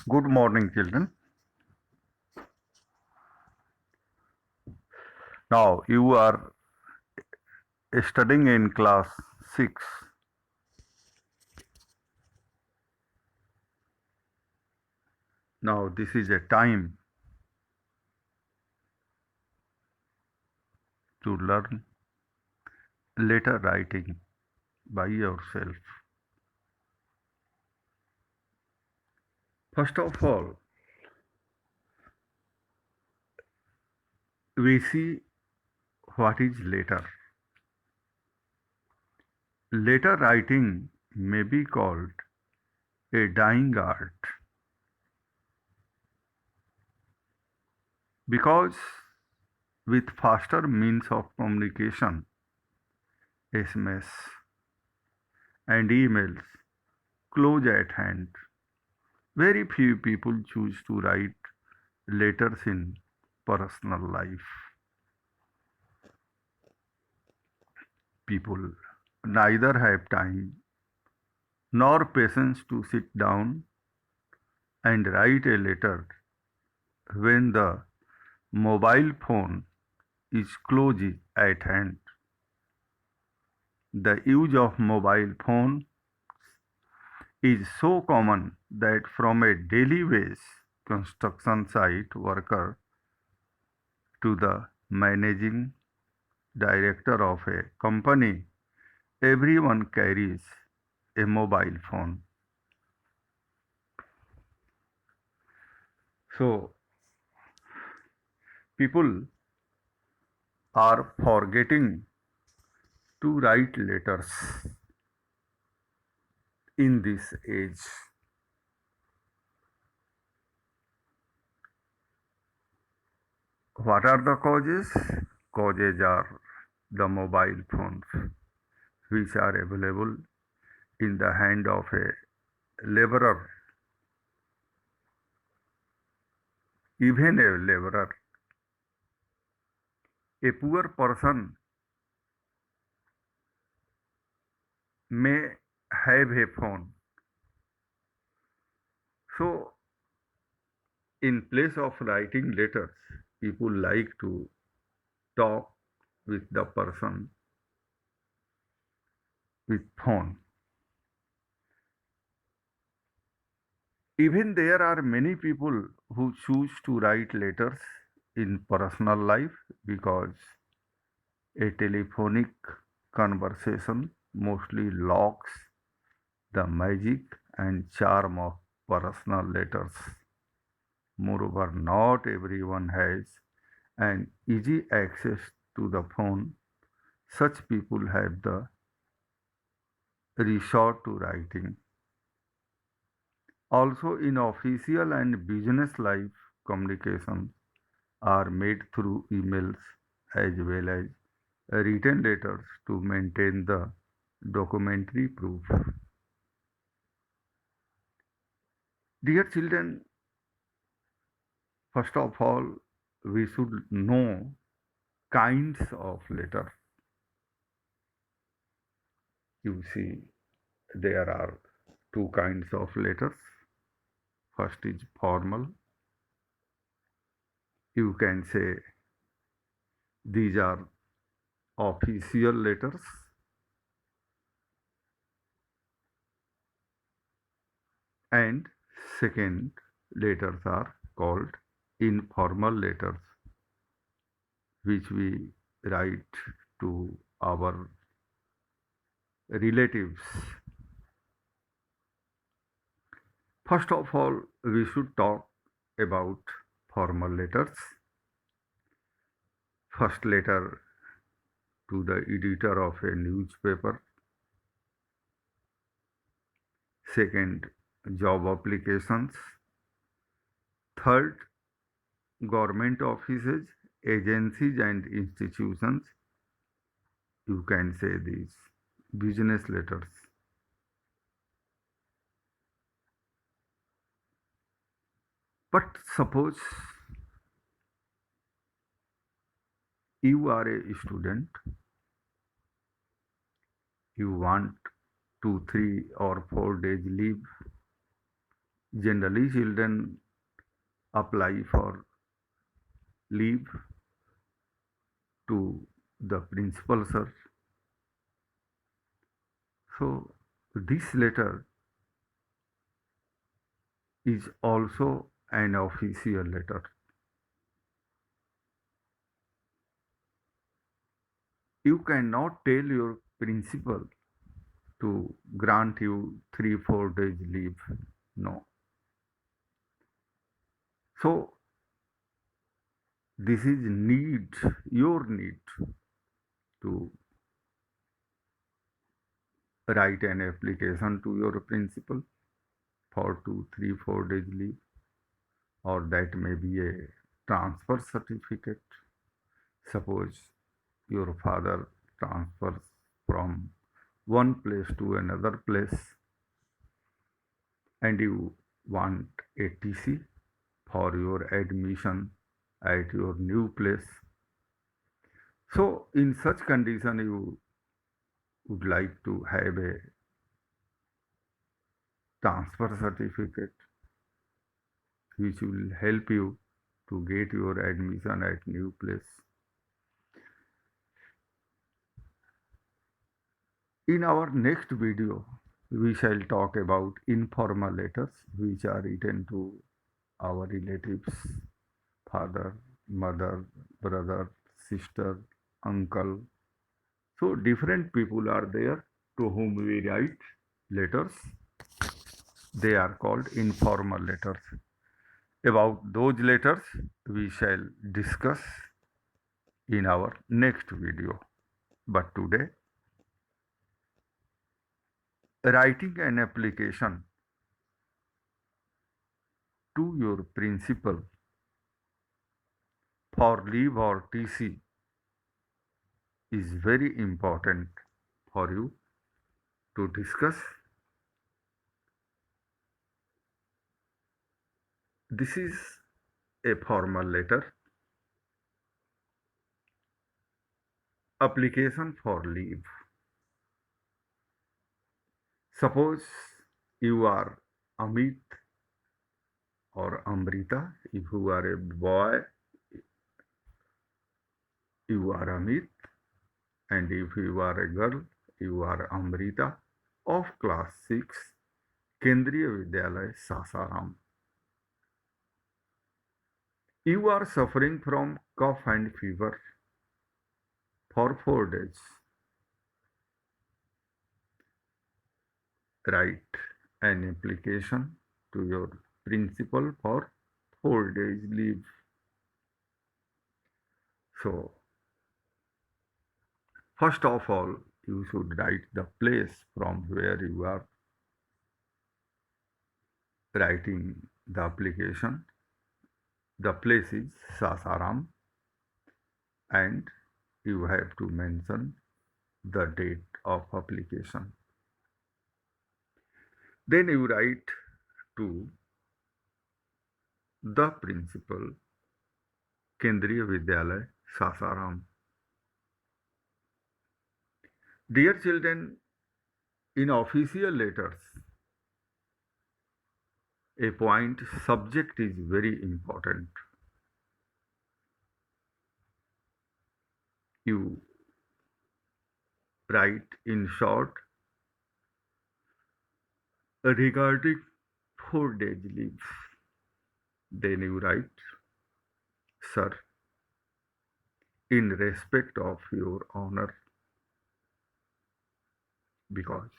Good morning, children. Now you are studying in class 6. Now this is a time to learn letter writing by yourself. First of all, we see what is letter. Letter writing may be called a dying art because with faster means of communication, SMS and emails close at hand, very few people choose to write letters in personal life. People neither have time nor patience to sit down and write a letter when the mobile phone is close at hand. The use of mobile phone is so common that from a daily wage construction site worker to the managing director of a company, everyone carries a mobile phone. So, people are forgetting to write letters in this age. What are the causes? Causes are the mobile phones, which are available in the hand of a laborer. Even a laborer, a poor person may have a phone. So, in place of writing letters, people like to talk with the person with phone. Even there are many people who choose to write letters in personal life because a telephonic conversation mostly lacks the magic and charm of personal letters. Moreover, not everyone has an easy access to the phone. Such people have the resort to writing. Also, in official and business life, communications are made through emails as well as written letters to maintain the documentary proof. Dear children, first of all, we should know kinds of letters. You see, there are two kinds of letters. First is formal. You can say these are official letters. And second, letters are called informal letters, which we write to our relatives. First of all, we should talk about formal letters. First letter to the editor of a newspaper. Second, job applications. Third, government offices, agencies and institutions. You can say these business letters. But suppose you are a student, you want 2, 3 or 4 days leave, Generally, children apply for leave to the principal, sir. So, this letter is also an official letter. You cannot tell your principal to grant you 3 4 days leave. No. So this is your need to write an application to your principal for 2 3 4 days leave, or that may be a transfer certificate. Suppose your father transfers from one place to another place and you want a TC for your admission at your new place. So in such condition, you would like to have a transfer certificate which will help you to get your admission at new place. In our next video, we shall talk about informal letters which are written to our relatives, father, mother, brother, sister, uncle. So different people are there to whom we write letters. They are called informal letters. About those letters, we shall discuss in our next video. But today, writing an application to your principal for leave or TC is very important for you to discuss. This is a formal letter, application for leave. Suppose you are Amit or Amrita. If you are a boy, you are Amit, and if you are a girl, you are Amrita of class 6, Kendriya Vidyalaya, Sasaram. You are suffering from cough and fever for 4 days. Write an application to your principal for 4 days leave. So, first of all, you should write the place from where you are writing the application. The place is Sasaram, and you have to mention the date of application. Then you write to the principal, Kendriya Vidyalaya, Sasaram. Dear children, in official letters, a point subject is very important. You write in short regarding 4 days leave. Then you write, sir, in respect of your honor, because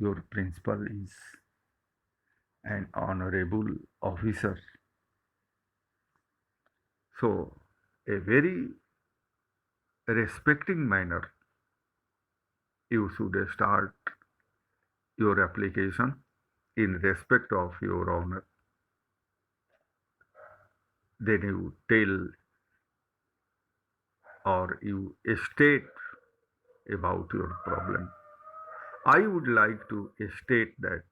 your principal is an honorable officer. So, a very respecting manner, you should start your application in respect of your honor. Then you tell or you state about your problem. I would like to state that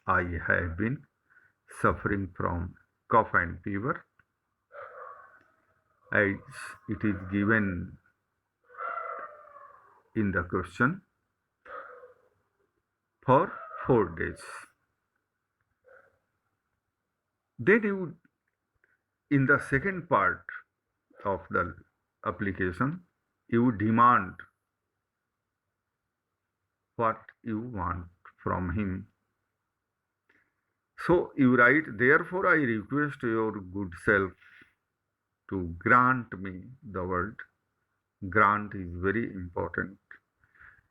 I have been suffering from cough and fever, as it is given in the question, for 4 days. Then you, in the second part of the application, you demand what you want from him. So you write, therefore I request your good self to grant me the word. Grant is very important.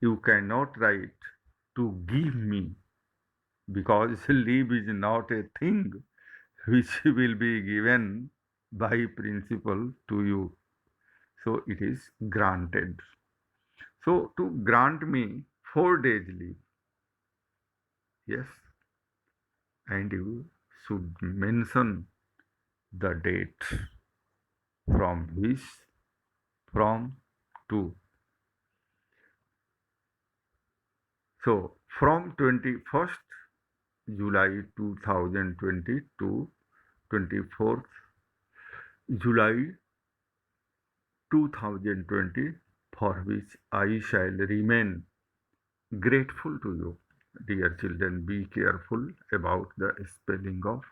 You cannot write to give me because leave is not a thing which will be given by principle to you. So it is granted. So to grant me 4 days leave, yes, and you should mention the date from which, from to. So from 21st July 2020 to 24th July 2020, for which I shall remain grateful to you. Dear children, be careful about the spelling of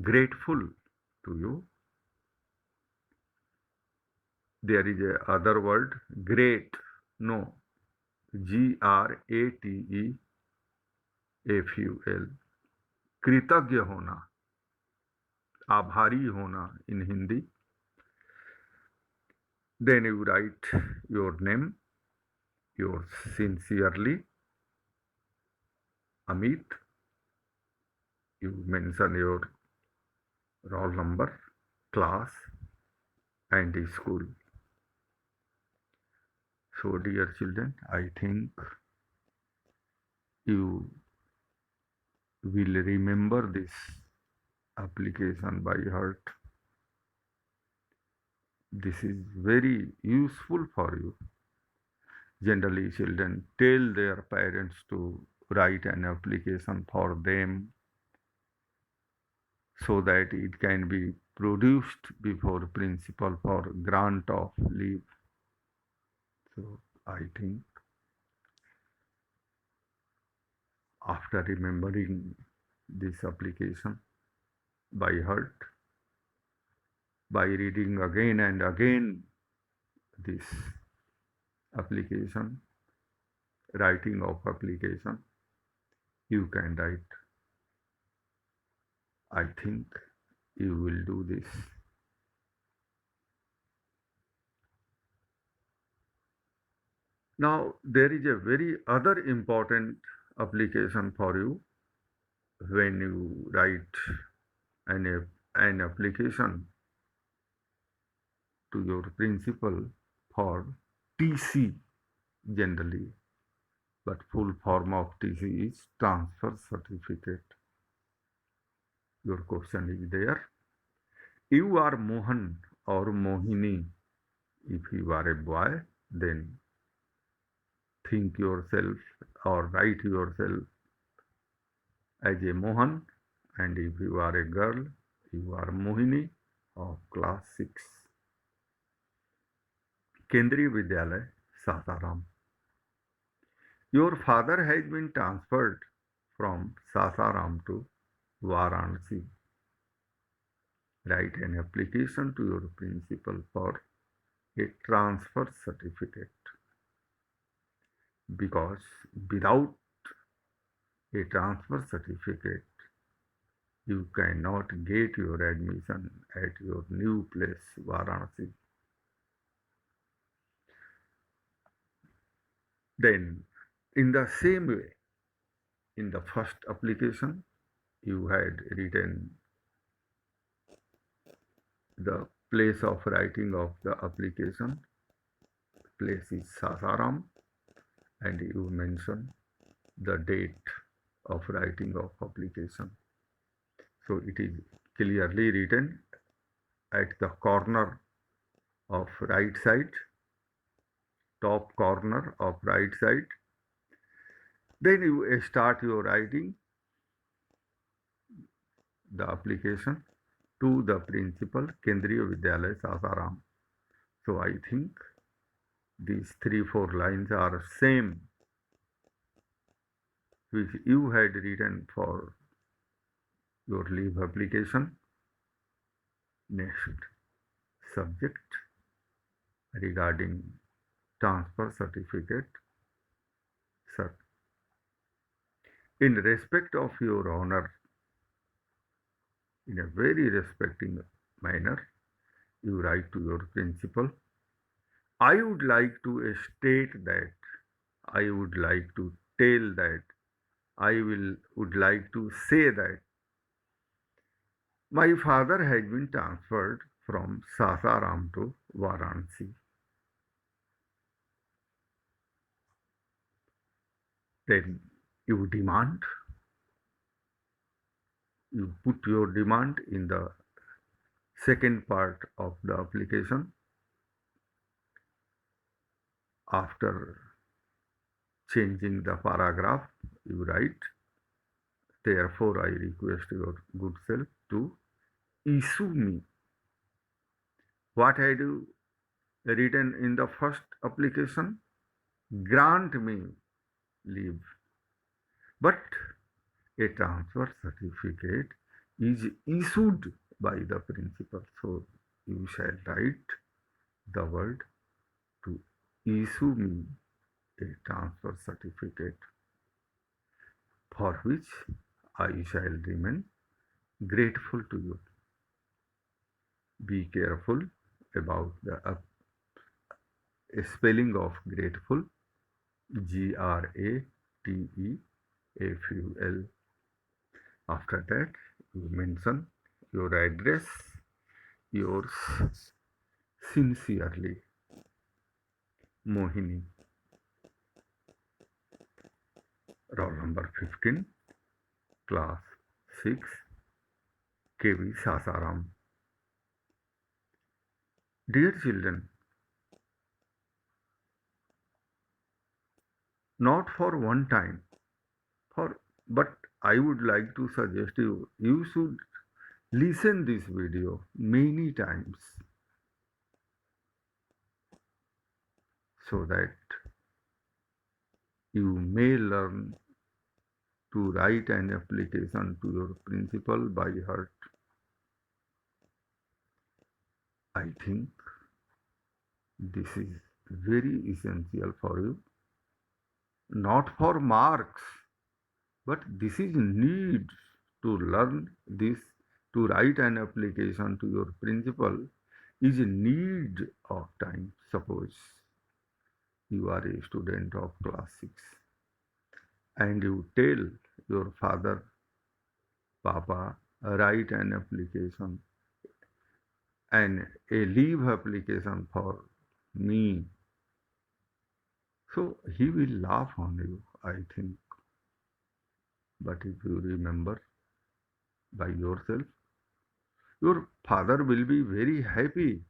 grateful to you. There is a other word, great. No, GRATEFUL. कृतज्ञ होना, आभारी होना in Hindi. Then you write your name, yours sincerely, Amit. You mention your roll number, class, and school. So, dear children, I think you will remember this application by heart. This is very useful for you. Generally, children tell their parents to write an application for them so that it can be produced before principal for grant of leave. So I think after remembering this application by heart, by reading again and again this application, writing of application, you can write. I think you will do this. Now there is a very other important application for you when you write an application to your principal for TC generally, but full form of TC is transfer certificate. Your question is there. You are Mohan or Mohini. If you are a boy, then think yourself or write yourself as a Mohan, and if you are a girl, you are Mohini of class 6. Kendriya Vidyalaya, Sasaram. Your father has been transferred from Sasaram to Varanasi. Write an application to your principal for a transfer certificate because without a transfer certificate, you cannot get your admission at your new place, Varanasi. Then, in the same way, in the first application, you had written the place of writing of the application. Place is Sasaram, and you mention the date of writing of application. So it is clearly written at the corner of right side, top corner of right side. Then you start your writing the application to the principal, Kendriya Vidyalaya, Sasaram. So I think these 3-4 lines are same which you had written for your leave application. Next, subject regarding transfer certificate. Sir, in respect of your honor, in a very respecting manner, you write to your principal. I would like to state that, I would like to tell that, would like to say that my father has been transferred from Sasaram to Varanasi. Then you demand, you put your demand in the second part of the application. After changing the paragraph, you write, therefore I request your good self to issue me what had you written in the first application? Grant me leave. But a transfer certificate is issued by the principal. So you shall write the word to issue me a transfer certificate, for which I shall remain grateful to you. Be careful about the spelling of grateful. Grateful. After that, you mention your address, yours sincerely, Mohini, roll number 15, class 6, KV Sasaram. Dear children, not for one time, but I would like to suggest you should listen this video many times so that you may learn to write an application to your principal by heart. I think this is very essential for you, not for marks, but this is need to learn this. To write an application to your principal is a need of time. Suppose you are a student of class 6 and you tell your father, Papa, write an application and a leave application for me. So he will laugh on you, I think. But if you remember by yourself, your father will be very happy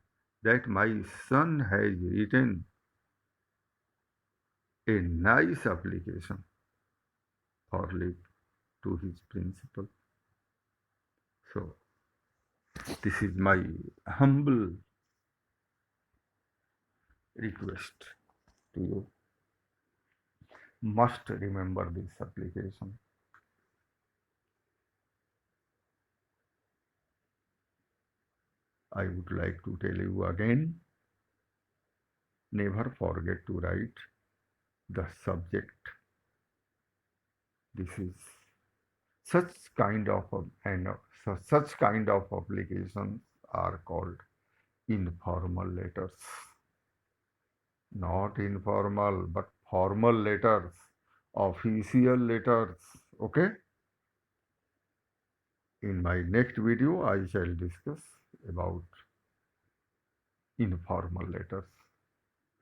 that my son has written a nice application for leave to his principal. So, this is my humble request to you. Must remember this application. I would like to tell you again, never forget to write the subject. This is such kind of such kind of applications are called informal letters, not informal but formal letters, official letters. Okay, in my next video I shall discuss about informal letters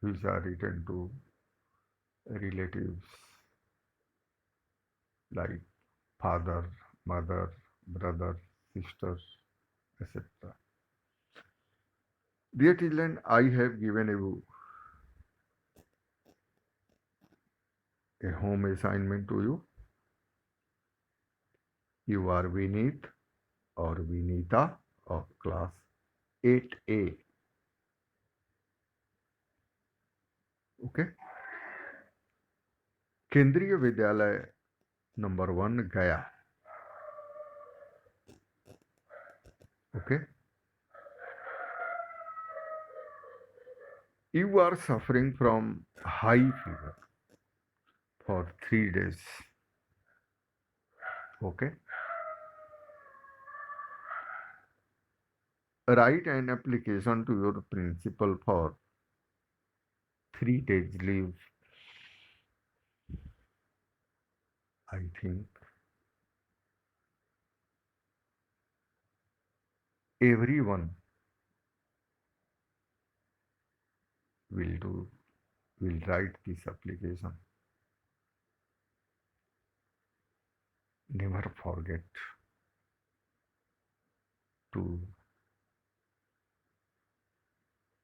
which are written to relatives like father, mother, brother, sisters, etc. Dear children, I have given you a home assignment to you. You are Vineet or Vinita of class 8A. Okay. केंद्रीय विद्यालय number 1 गया Okay. You are suffering from high fever for 3 days. Okay. Write an application to your principal for 3 days leave. I think everyone will do will write this application. Never forget to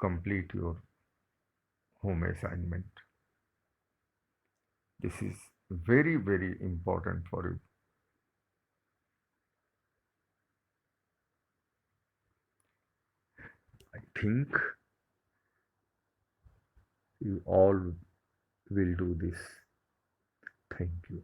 complete your home assignment. This is very, very important for you. I think you all will do this. Thank you.